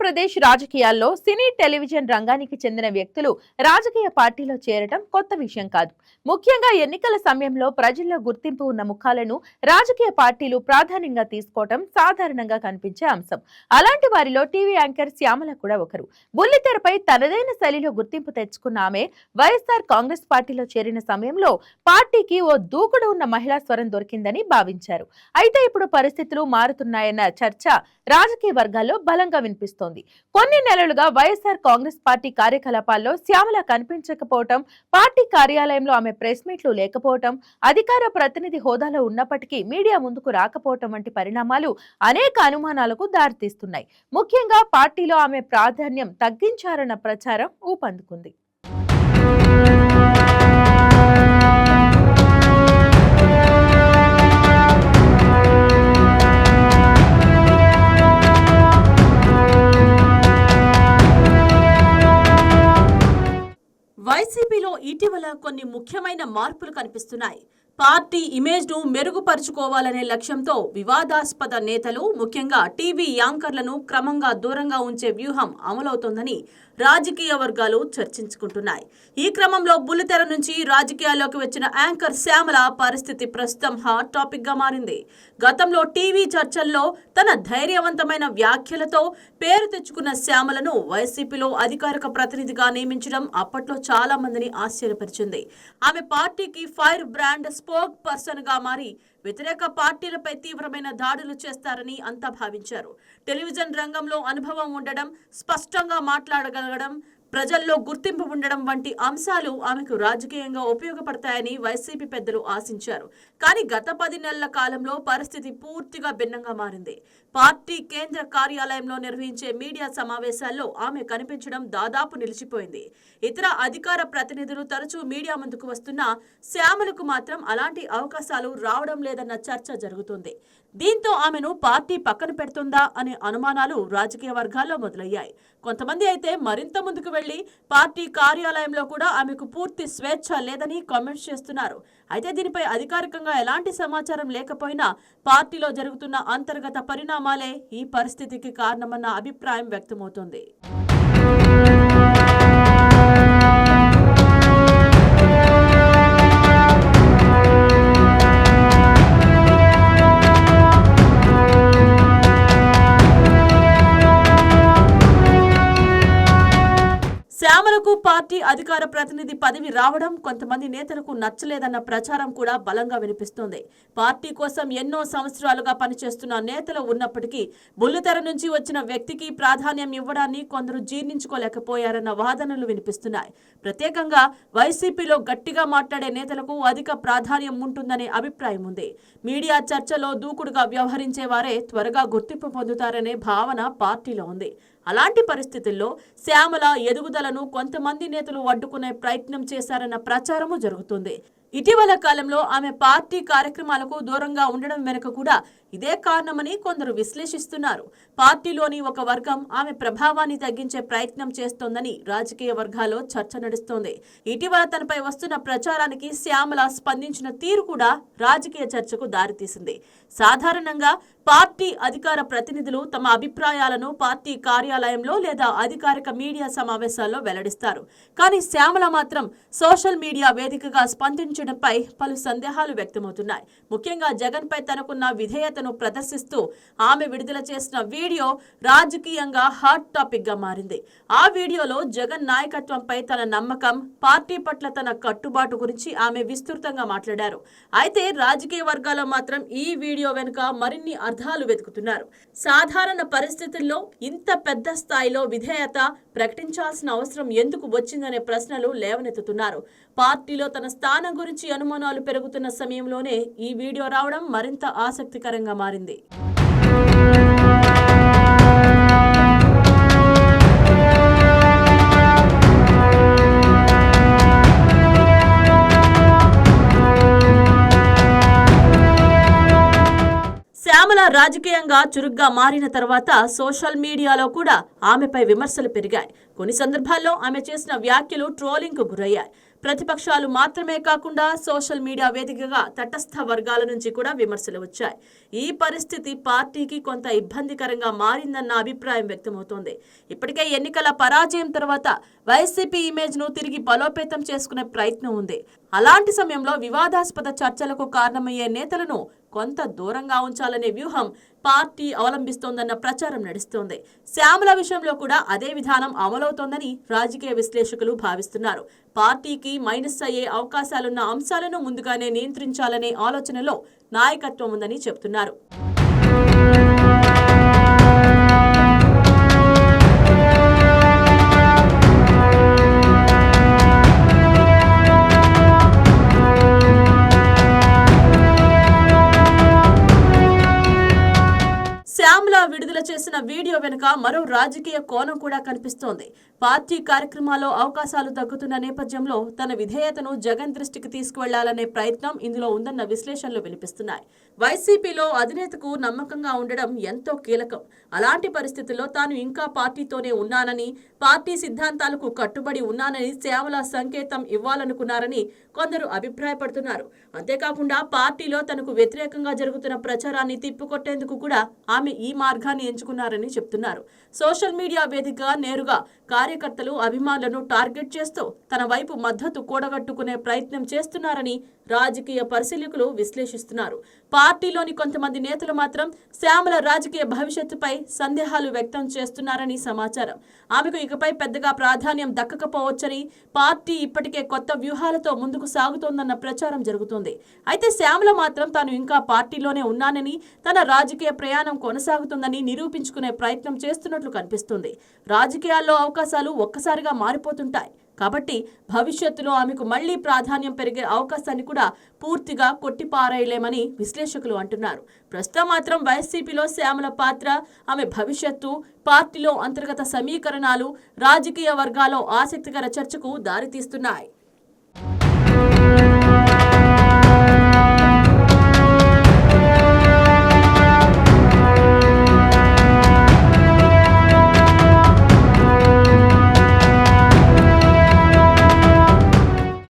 ఆంధ్రప్రదేశ్ రాజకీయాల్లో సినీ టెలివిజన్ రంగానికి చెందిన వ్యక్తులు రాజకీయ పార్టీలో చేరటం కొత్త విషయం కాదు. ముఖ్యంగా ఎన్నికల సమయంలో ప్రజల్లో గుర్తింపు ఉన్న ముఖాలను రాజకీయ పార్టీలు ప్రాధాన్యంగా తీసుకోవటం సాధారణంగా కనిపించే అంశం. అలాంటి వారిలో టీవీ యాంకర్ శ్యామల కూడా ఒకరు. బుల్లితెరపై తనదైన శైలిలో గుర్తింపు తెచ్చుకున్న ఆమె వైఎస్ఆర్ కాంగ్రెస్ పార్టీలో చేరిన సమయంలో పార్టీకి ఓ దూకుడు ఉన్న మహిళా స్వరం దొరికిందని భావించారు. అయితే ఇప్పుడు పరిస్థితులు మారుతున్నాయన్న చర్చ రాజకీయ వర్గాల్లో బలంగా వినిపిస్తోంది. కొన్ని నెలలుగా వైఎస్ఆర్ కాంగ్రెస్ పార్టీ కార్యకలాపాల్లో శ్యామల కనిపించకపోవటం, పార్టీ కార్యాలయంలో ఆమె ప్రెస్ మీట్లు లేకపోవటం, అధికార ప్రతినిధి హోదాలో ఉన్నప్పటికీ మీడియా ముందుకు రాకపోవటం వంటి పరిణామాలు అనేక అనుమానాలకు దారితీస్తున్నాయి. ముఖ్యంగా పార్టీలో ఆమె ప్రాధాన్యం తగ్గించారన్న ప్రచారం ఊపందుకుంది. వైసీపీలో ఇటీవల కొన్ని ముఖ్యమైన మార్పులు కనిపిస్తున్నాయి. పార్టీ ఇమేజ్ను మెరుగుపరుచుకోవాలనే లక్ష్యంతో వివాదాస్పద నేతలు, ముఖ్యంగా టీవీ యాంకర్లను క్రమంగా దూరంగా ఉంచే వ్యూహం అమలవుతోందని రాజకీయ వర్గాలు చర్చించుకుంటున్నాయి. ఈ క్రమంలో బుల్లితెర నుంచి రాజకీయాల్లోకి వచ్చిన యాంకర్ శ్యామల పరిస్థితి ప్రస్తుతం హాట్ టాపిక్ గా మారింది. గతంలో టీవీ చర్చల్లో తన ధైర్యవంతమైన వ్యాఖ్యలతో పేరు తెచ్చుకున్న శ్యామలను వైసీపీలో అధికారిక ప్రతినిధిగా నియమించడం అప్పట్లో చాలా మందిని ఆశ్చర్యపరిచింది. ఆమె పార్టీకి ఫైర్ బ్రాండ్ స్పోక్ పర్సన్ గా మారి వ్యతిరేక పార్టీలపై తీవ్రమైన దాడులు చేస్తారని అంతా భావించారు. టెలివిజన్ రంగంలో అనుభవం ఉండడం, స్పష్టంగా మాట్లాడగలగడం, ప్రజల్లో గుర్తింపు ఉండడం వంటి అంశాలు ఆమెకు రాజకీయంగా ఉపయోగపడతాయని వైసీపీ పెద్దలు ఆశించారు. కానీ గత 10 నెలల కాలంలో పరిస్థితి పూర్తిగా భిన్నంగా మారింది. పార్టీ కేంద్ర కార్యాలయంలో నిర్వహించే మీడియా సమావేశాల్లో ఆమె కనిపించడం దాదాపు నిలిచిపోయింది. ఇతర అధికార ప్రతినిధులు తరచూ మీడియా ముందుకు వస్తున్నా శ్యామలకు మాత్రం అలాంటి అవకాశాలు రావడం లేదన్న చర్చ జరుగుతుంది. దీంతో ఆమెను పార్టీ పక్కన పెడుతుందా అనే అనుమానాలు రాజకీయ వర్గాల్లో మొదలయ్యాయి. కొంతమంది అయితే మరింత ముందుకు వెళ్లి పార్టీ కార్యాలయంలో కూడా ఆమెకు పూర్తి స్వేచ్ఛ లేదని కామెంట్స్ చేస్తున్నారు. అయితే దీనిపై అధికారికంగా ఎలాంటి సమాచారం లేకపోయినా పార్టీలో జరుగుతున్న అంతర్గత పరిణామాలే ఈ పరిస్థితికి కారణమన్న అభిప్రాయం వ్యక్తమవుతోంది. శ్యామలకు పార్టీ అధికార ప్రతినిధి పదవి రావడం కొంతమంది నేతలకు నచ్చలేదన్న ప్రచారం కూడా బలంగా వినిపిస్తోంది. పార్టీ కోసం ఎన్నో సంవత్సరాలుగా పనిచేస్తున్న నేతలు ఉన్నప్పటికీ బుల్లితెర నుంచి వచ్చిన వ్యక్తికి ప్రాధాన్యం ఇవ్వడాన్ని కొందరు జీర్ణించుకోలేకపోయారన్న వాదనలు వినిపిస్తున్నాయి. ప్రత్యేకంగా వైసీపీలో గట్టిగా మాట్లాడే నేతలకు అధిక ప్రాధాన్యం ఉంటుందనే అభిప్రాయం ఉంది. మీడియా చర్చలో దూకుడుగా వ్యవహరించే వారే త్వరగా గుర్తింపు పొందుతారనే భావన పార్టీలో ఉంది. అలాంటి పరిస్థితుల్లో శ్యామల ఎదుగుదలను కొంతమంది నేతలు అడ్డుకునే ప్రయత్నం చేశారన్న ప్రచారము జరుగుతుంది. ఇటీవల కాలంలో ఆమె పార్టీ కార్యక్రమాలకు దూరంగా ఉండడం వెనుక కూడా ఇదే కారణమని కొందరు విశ్లేషిస్తున్నారు. పార్టీలోని ఒక వర్గం ఆమె ప్రభావాన్ని తగ్గించే ప్రయత్నం చేస్తోందని రాజకీయ వర్గాల్లో చర్చ నడుస్తోంది. ఇటీవల తనపై వస్తున్న ప్రచారానికి శ్యామల స్పందించిన తీరు కూడా రాజకీయ చర్చకు దారితీసింది. సాధారణంగా పార్టీ అధికార ప్రతినిధులు తమ అభిప్రాయాలను పార్టీ కార్యాలయంలో లేదా అధికారిక మీడియా సమావేశాల్లో వెల్లడిస్తారు. కానీ శ్యామల మాత్రం సోషల్ మీడియా వేదికగా స్పందించడంపై పలు సందేహాలు వ్యక్తమవుతున్నాయి. ముఖ్యంగా జగన్ పై తనకున్న విధేయతను ప్రదర్శిస్తూ ఆమె విడుదల చేసిన వీడియో రాజకీయంగా హాట్ టాపిక్ గా మారింది. ఆ వీడియోలో జగన్ నాయకత్వంపై తన నమ్మకం, పార్టీ పట్ల తన కట్టుబాటు గురించి ఆమె విస్తృతంగా మాట్లాడారు. అయితే రాజకీయ వర్గాల్లో మాత్రం ఈ వీడియో వెనుక మరిన్ని అర్థాలు వెతుకుతున్నారు. సాధారణ పరిస్థితుల్లో ఇంత పెద్ద స్థాయిలో విధేయత ప్రకటించాల్సిన అవసరం ఎందుకు వచ్చిందనే ప్రశ్నలు లేవనెత్తుతున్నారు. పార్టీలో తన స్థానం గురించి అనుమానాలు పెరుగుతున్న సమయంలోనే ఈ వీడియో రావడం మరింత ఆసక్తికరంగా మారింది. శ్యామల రాజకీయంగా చురుగ్గా మారిన తర్వాత సోషల్ మీడియాలో కూడా ఆమెపై విమర్శలు పెరిగాయి. కొన్ని సందర్భాల్లో ఆమె చేసిన వ్యాఖ్యలు ట్రోలింగ్కు గురయ్యాయి. ప్రతిపక్షాలు మాత్రమే కాకుండా సోషల్ మీడియా వేదికగా తటస్థ వర్గాల నుంచి కూడా విమర్శలు వచ్చాయి. ఈ పరిస్థితి పార్టీకి కొంత ఇబ్బందికరంగా మారిందన్న అభిప్రాయం వ్యక్తమవుతోంది. ఇప్పటికే ఎన్నికల పరాజయం తర్వాత వైసీపీ ఇమేజ్ ను తిరిగి బలోపేతం చేసుకునే ప్రయత్నం ఉంది. అలాంటి సమయంలో వివాదాస్పద చర్చలకు కారణమయ్యే నేతలను కొంత దూరంగా ఉంచాలనే వ్యూహం పార్టీ అవలంబిస్తోందన్న ప్రచారం నడుస్తోంది. శ్యామల విషయంలో కూడా అదే విధానం అమలవుతోందని రాజకీయ విశ్లేషకులు భావిస్తున్నారు. పార్టీకి మైనస్ అయ్యే అవకాశాలున్న అంశాలను ముందుగానే నియంత్రించాలనే ఆలోచనలో నాయకత్వం ఉందని చెబుతున్నారు. శ్యామల విడుదల చేసిన వీడియో వెనుక మరో రాజకీయ కోణం కూడా కనిపిస్తోంది. పార్టీ కార్యక్రమాల్లో అవకాశాలు తగ్గుతున్న నేపథ్యంలో తన విధేయతను జగన్ దృష్టికి తీసుకువెళ్లాలనే ప్రయత్నం ఇందులో ఉందన్న విశ్లేషణలు వినిపిస్తున్నాయి. వైసీపీలో అధినేతకు నమ్మకంగా ఉండడం ఎంతో కీలకం. అలాంటి పరిస్థితుల్లో తాను ఇంకా పార్టీతోనే ఉన్నానని, పార్టీ సిద్ధాంతాలకు కట్టుబడి ఉన్నానని శ్యామల సంకేతం ఇవ్వాలనుకున్నారని కొందరు అభిప్రాయపడుతున్నారు. అంతేకాకుండా పార్టీలో తనకు వ్యతిరేకంగా జరుగుతున్న ప్రచారాన్ని తిప్పికొట్టేందుకు కూడా ఆమె ఈ మార్గాన్ని ఎంచుకున్నారని చెప్తున్నారు. సోషల్ మీడియా వేదికగా నేరుగా కార్యకర్తలు, అభిమానులను టార్గెట్ చేస్తూ తన వైపు మద్దతు కూడగట్టుకునే ప్రయత్నం చేస్తున్నారని రాజకీయ పరిశీలకులు విశ్లేషిస్తున్నారు. పార్టీలోని కొంతమంది నేతలు మాత్రం శ్యామల రాజకీయ భవిష్యత్తుపై సందేహాలు వ్యక్తం చేస్తున్నారని సమాచారం. ఆమెకు ఇకపై పెద్దగా ప్రాధాన్యం దక్కకపోవచ్చని, పార్టీ ఇప్పటికే కొత్త వ్యూహాలతో ముందుకు సాగుతోందన్న ప్రచారం జరుగుతోంది. అయితే శ్యామల మాత్రం తాను ఇంకా పార్టీలోనే ఉన్నానని, తన రాజకీయ ప్రయాణం కొనసాగుతుందని నిరూపించుకునే ప్రయత్నం చేస్తున్నట్లు కనిపిస్తుంది. రాజకీయాల్లో అవకాశాలు ఒక్కసారిగా మారిపోతుంటాయి. కాబట్టి భవిష్యత్తులో ఆమెకు మళ్లీ ప్రాధాన్యం పెరిగే అవకాశాన్ని కూడా పూర్తిగా కొట్టిపారేయలేమని విశ్లేషకులు అంటున్నారు. ప్రస్తుతం మాత్రం వైసీపీలో శ్యామల పాత్ర, ఆమె భవిష్యత్తు, పార్టీలో అంతర్గత సమీకరణాలు రాజకీయ వర్గాల్లో ఆసక్తికర చర్చకు దారితీస్తున్నాయి.